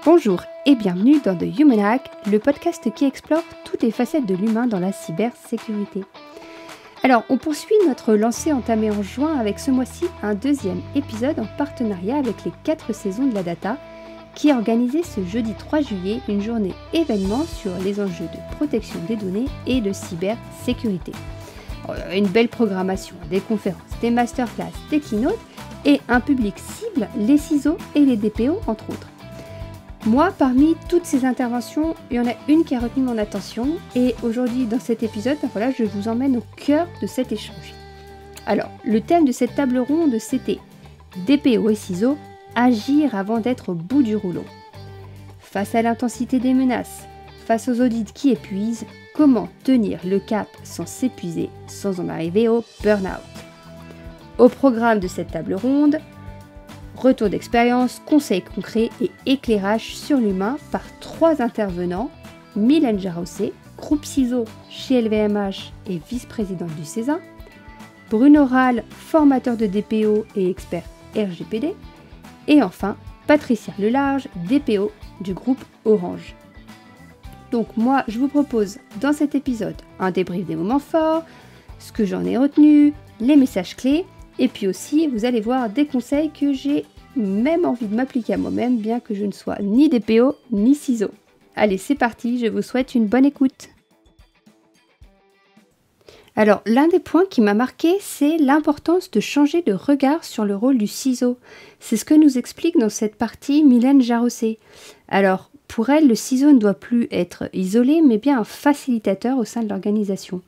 Bonjour et bienvenue dans The Human Hack, le podcast qui explore toutes les facettes de l'humain dans la cybersécurité. Alors, on poursuit notre lancée entamée en juin avec ce mois-ci un deuxième épisode en partenariat avec les 4 saisons de la data, qui a organisé ce jeudi 3 juillet une journée événement sur les enjeux de protection des données et de cybersécurité. Une belle programmation, des conférences, des masterclass, des keynotes et un public cible, les CISO et les DPO entre autres. Moi, parmi toutes ces interventions, il y en a une qui a retenu mon attention et aujourd'hui dans cet épisode, je vous emmène au cœur de cet échange. Alors, le thème de cette table ronde, c'était DPO et CISO, agir avant d'être au bout du rouleau. Face à l'intensité des menaces, face aux audits qui épuisent, comment tenir le cap sans s'épuiser, sans en arriver au burn-out. Au programme de cette table ronde, retour d'expérience, conseils concrets et éclairage sur l'humain par 3 intervenants, Mylène Jarosset, groupe CISO chez LVMH et vice-présidente du CESA, Bruno Rall, formateur de DPO et expert RGPD, et enfin Patricia Lelarge, DPO du groupe Orange. Donc moi, je vous propose dans cet épisode un débrief des moments forts, ce que j'en ai retenu, les messages clés, et puis aussi, vous allez voir des conseils que j'ai même envie de m'appliquer à moi-même, bien que je ne sois ni DPO ni CISO. Allez, c'est parti, je vous souhaite une bonne écoute. Alors, l'un des points qui m'a marqué, c'est l'importance de changer de regard sur le rôle du CISO. C'est ce que nous explique dans cette partie Mylène Jarosset. Alors, pour elle, le CISO ne doit plus être isolé, mais bien un facilitateur au sein de l'organisation.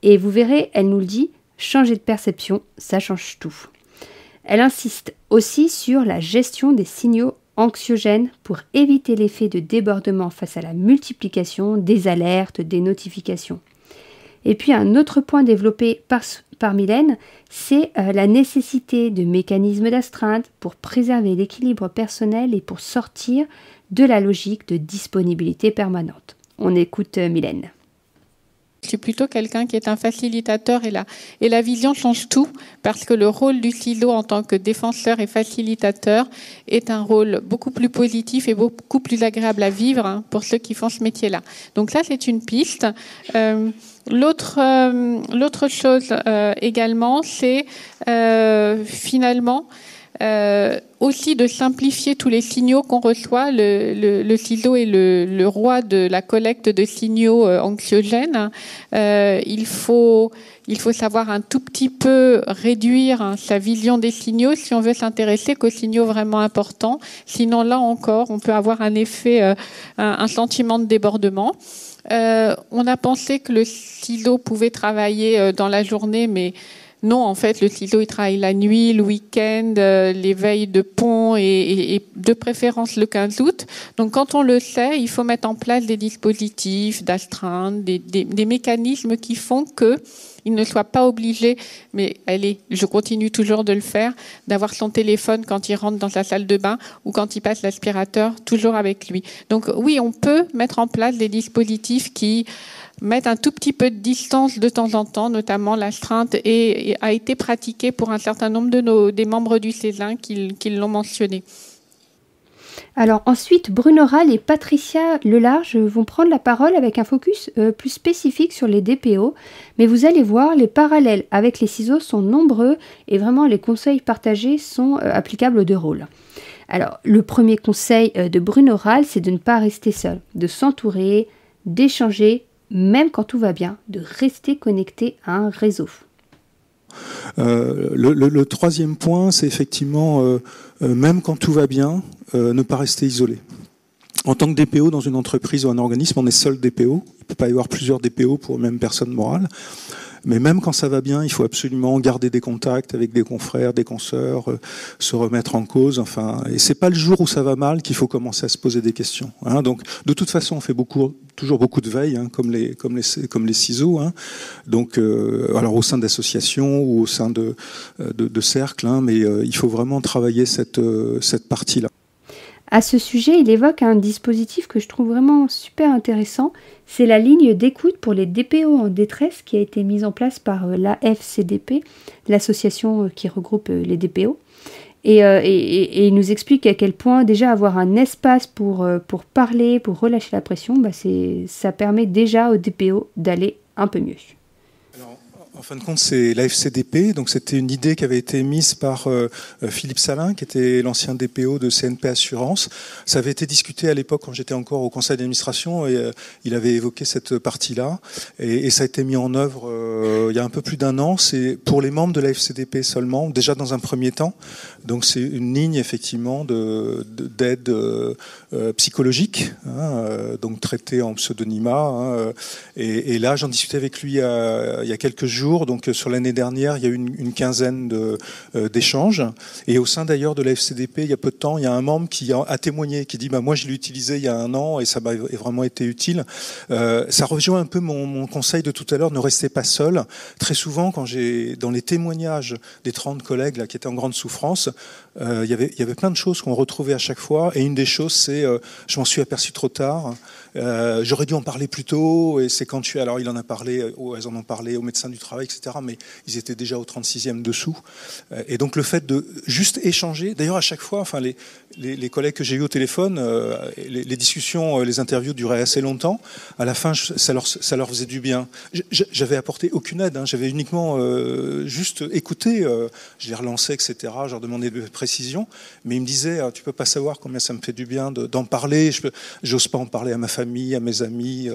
Et vous verrez, elle nous le dit, changer de perception, ça change tout. Elle insiste aussi sur la gestion des signaux anxiogènes pour éviter l'effet de débordement face à la multiplication des alertes, des notifications. Et puis un autre point développé par Mylène, c'est la nécessité de mécanismes d'astreinte pour préserver l'équilibre personnel et pour sortir de la logique de disponibilité permanente. On écoute Mylène. Je suis plutôt quelqu'un qui est un facilitateur et la vision change tout parce que le rôle du CISO en tant que défenseur et facilitateur est un rôle beaucoup plus positif et beaucoup plus agréable à vivre pour ceux qui font ce métier-là. Donc ça, c'est une piste. L'autre chose également, c'est finalement aussi de simplifier tous les signaux qu'on reçoit. Le CISO est le roi de la collecte de signaux anxiogènes. Il faut savoir un tout petit peu réduire sa vision des signaux si on veut s'intéresser qu'aux signaux vraiment importants. Sinon, là encore, on peut avoir un effet, un sentiment de débordement. On a pensé que le CISO pouvait travailler dans la journée, mais non, en fait, le CISO, il travaille la nuit, le week-end, les veilles de pont et de préférence le 15 août. Donc, quand on le sait, il faut mettre en place des dispositifs d'astreinte, des mécanismes qui font qu'il ne soit pas obligé, mais allez, je continue toujours de le faire, d'avoir son téléphone quand il rentre dans sa salle de bain ou quand il passe l'aspirateur, toujours avec lui. Donc, oui, on peut mettre en place des dispositifs qui mettre un tout petit peu de distance de temps en temps, notamment l'astreinte, et a été pratiquée pour un certain nombre des membres du CESA qui l'ont mentionné. Alors ensuite, Bruno Rall et Patricia Lelarge vont prendre la parole avec un focus plus spécifique sur les DPO, mais vous allez voir, les parallèles avec les CISO sont nombreux et vraiment les conseils partagés sont applicables aux 2 rôles. Alors, le premier conseil de Bruno Rall, c'est de ne pas rester seul, de s'entourer, d'échanger, même quand tout va bien, de rester connecté à un réseau. Le troisième point, c'est effectivement, même quand tout va bien, ne pas rester isolé. En tant que DPO dans une entreprise ou un organisme, on est seul DPO. Il ne peut pas y avoir plusieurs DPO pour une même personne morale. Mais même quand ça va bien, il faut absolument garder des contacts avec des confrères, des consoeurs, se remettre en cause. Enfin, et c'est pas le jour où ça va mal qu'il faut commencer à se poser des questions. Donc, de toute façon, on fait toujours beaucoup de veille, comme les CISO. Donc, alors au sein d'associations ou au sein de cercles, mais il faut vraiment travailler cette partie-là. À ce sujet, il évoque un dispositif que je trouve vraiment super intéressant. C'est la ligne d'écoute pour les DPO en détresse qui a été mise en place par l'AFCDP, l'association qui regroupe les DPO. Et il nous explique à quel point déjà avoir un espace pour parler, pour relâcher la pression, ça permet déjà au DPO d'aller un peu mieux. Alors, en fin de compte, c'est la FCDP, donc c'était une idée qui avait été émise par Philippe Salin, qui était l'ancien DPO de CNP Assurance. Ça avait été discuté à l'époque quand j'étais encore au conseil d'administration et il avait évoqué cette partie-là. Et ça a été mis en œuvre il y a un peu plus d'un an. C'est pour les membres de la FCDP seulement, déjà dans un premier temps. Donc c'est une ligne effectivement d'aide psychologique, donc traitée en pseudonymat. Et là, j'en discutais avec lui il y a quelques jours. Donc sur l'année dernière, il y a eu une quinzaine d'échanges. Et au sein d'ailleurs de la FCDP, il y a peu de temps, il y a un membre qui a témoigné, qui dit moi je l'ai utilisé il y a un an et ça m'a vraiment été utile. Ça rejoint un peu mon conseil de tout à l'heure, ne restez pas seul. Très souvent, dans les témoignages des 30 collègues là, qui étaient en grande souffrance, il y avait plein de choses qu'on retrouvait à chaque fois. Et une des choses, c'est je m'en suis aperçu trop tard. J'aurais dû en parler plus tôt. Et c'est quand alors elles en ont parlé aux médecins du travail, etc. Mais ils étaient déjà au 36e dessous. Et donc le fait de juste échanger, d'ailleurs à chaque fois, enfin les collègues que j'ai eu au téléphone, les discussions, les interviews duraient assez longtemps. À la fin, ça leur faisait du bien. J'avais apporté aucune aide. J'avais uniquement juste écouté. Je les relançais, etc. Je leur demandais des précisions. Mais ils me disaient, tu peux pas savoir combien ça me fait du bien d'en parler. J'ose pas en parler à ma famille, à mes amis.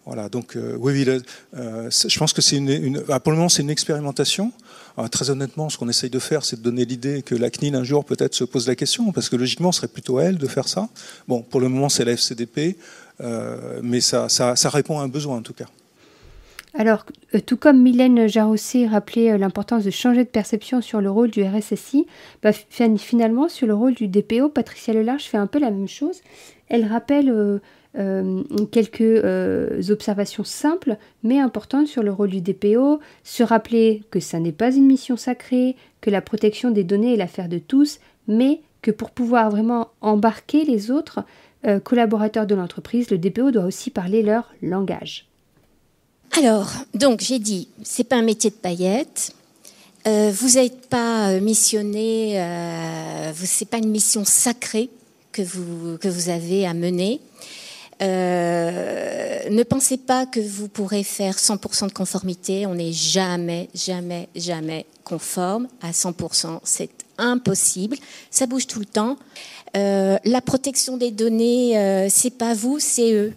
Voilà, donc oui, je pense que pour le moment c'est une expérimentation. Alors, très honnêtement, ce qu'on essaye de faire, c'est de donner l'idée que la CNIL un jour peut-être se pose la question, parce que logiquement, ce serait plutôt à elle de faire ça. Bon, pour le moment, c'est la FCDP, mais ça répond à un besoin en tout cas. Alors, tout comme Mylène Jarosset rappelait l'importance de changer de perception sur le rôle du RSSI, finalement, sur le rôle du DPO, Patricia Lelarge fait un peu la même chose. Elle rappelle quelques observations simples mais importantes sur le rôle du DPO, se rappeler que ça n'est pas une mission sacrée, que la protection des données est l'affaire de tous, mais que pour pouvoir vraiment embarquer les autres collaborateurs de l'entreprise, le DPO doit aussi parler leur langage. Alors, donc j'ai dit, c'est pas un métier de paillettes. Vous n'êtes pas missionné, c'est pas une mission sacrée que vous avez à mener. Ne pensez pas que vous pourrez faire 100% de conformité. On n'est jamais conforme à 100%. C'est impossible. Ça bouge tout le temps. La protection des données, c'est pas vous, c'est eux.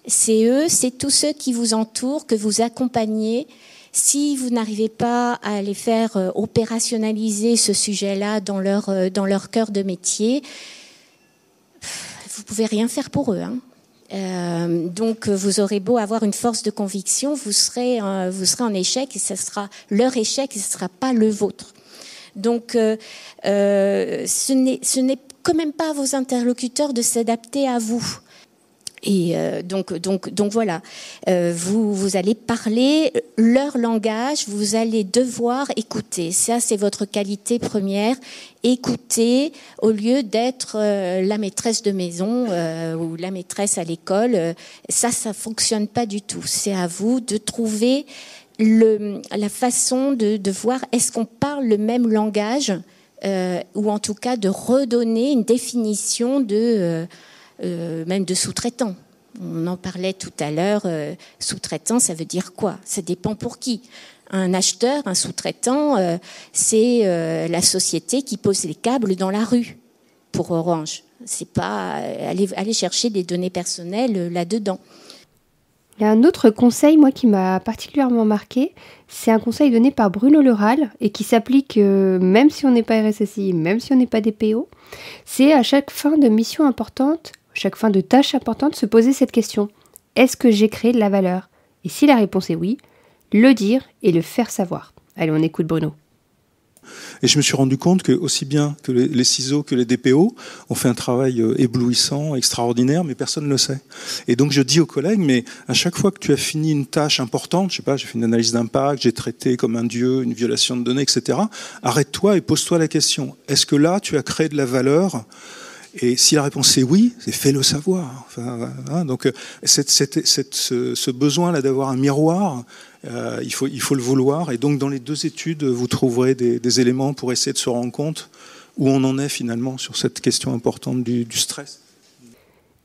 C'est eux, c'est tous ceux qui vous entourent, que vous accompagnez. Si vous n'arrivez pas à les faire opérationnaliser ce sujet-là dans leur cœur de métier, vous pouvez rien faire pour eux. Donc vous aurez beau avoir une force de conviction, vous serez en échec et ce sera leur échec et ce ne sera pas le vôtre. Donc ce n'est quand même pas à vos interlocuteurs de s'adapter à vous. Et donc voilà, vous allez parler leur langage, vous allez devoir écouter. Ça, c'est votre qualité première. Écouter au lieu d'être la maîtresse de maison ou la maîtresse à l'école. Ça fonctionne pas du tout. C'est à vous de trouver la façon de voir est-ce qu'on parle le même langage ou en tout cas de redonner une définition même de sous-traitant. On en parlait tout à l'heure, sous-traitant, ça veut dire quoi? Ça dépend pour qui. Un acheteur, un sous-traitant, c'est la société qui pose les câbles dans la rue pour Orange. C'est pas aller chercher des données personnelles là-dedans. Il y a un autre conseil, moi, qui m'a particulièrement marqué. C'est un conseil donné par Bruno Leral et qui s'applique même si on n'est pas RSSI, même si on n'est pas DPO. C'est à chaque fin de mission importante, chaque fin de tâche importante, se poser cette question. Est-ce que j'ai créé de la valeur? Et si la réponse est oui, le dire et le faire savoir. Allez, on écoute Bruno. Et je me suis rendu compte que aussi bien que les CISO que les DPO ont fait un travail éblouissant, extraordinaire, mais personne ne le sait. Et donc je dis aux collègues, mais à chaque fois que tu as fini une tâche importante, je sais pas, j'ai fait une analyse d'impact, j'ai traité comme un dieu une violation de données, etc., arrête-toi et pose-toi la question. Est-ce que là, tu as créé de la valeur ? Et si la réponse est oui, fais-le savoir. Enfin, hein, donc ce besoin-là d'avoir un miroir, il faut le vouloir. Et donc dans les deux études, vous trouverez des éléments pour essayer de se rendre compte où on en est finalement sur cette question importante du stress.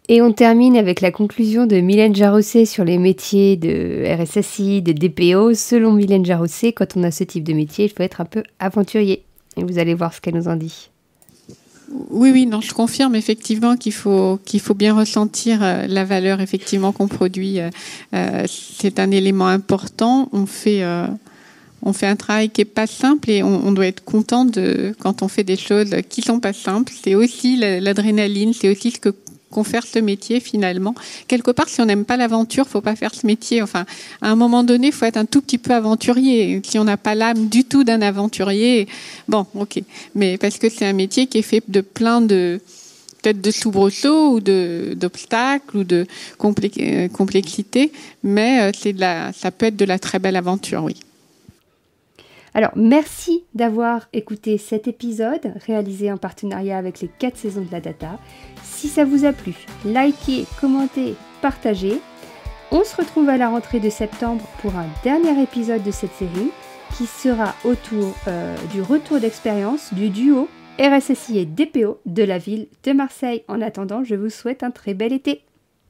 Et on termine avec la conclusion de Mylène Jarosset sur les métiers de RSSI, de DPO. Selon Mylène Jarosset, quand on a ce type de métier, il faut être un peu aventurier. Et vous allez voir ce qu'elle nous en dit. Oui, non, je confirme effectivement qu'il faut bien ressentir la valeur effectivement qu'on produit. C'est un élément important. On fait un travail qui est pas simple et on doit être content quand on fait des choses qui sont pas simples. C'est aussi l'adrénaline, c'est aussi ce que confère ce métier finalement. Quelque part, si on n'aime pas l'aventure, faut pas faire ce métier. Enfin, à un moment donné, il faut être un tout petit peu aventurier. Si on n'a pas l'âme du tout d'un aventurier, bon, ok. Mais parce que c'est un métier qui est fait de plein de peut-être de soubresauts ou d'obstacles ou de complexité, mais ça peut être de la très belle aventure, oui. Alors, merci d'avoir écouté cet épisode réalisé en partenariat avec les 4 saisons de la data. Si ça vous a plu, likez, commentez, partagez. On se retrouve à la rentrée de septembre pour un dernier épisode de cette série qui sera autour du retour d'expérience du duo RSSI et DPO de la ville de Marseille. En attendant, je vous souhaite un très bel été.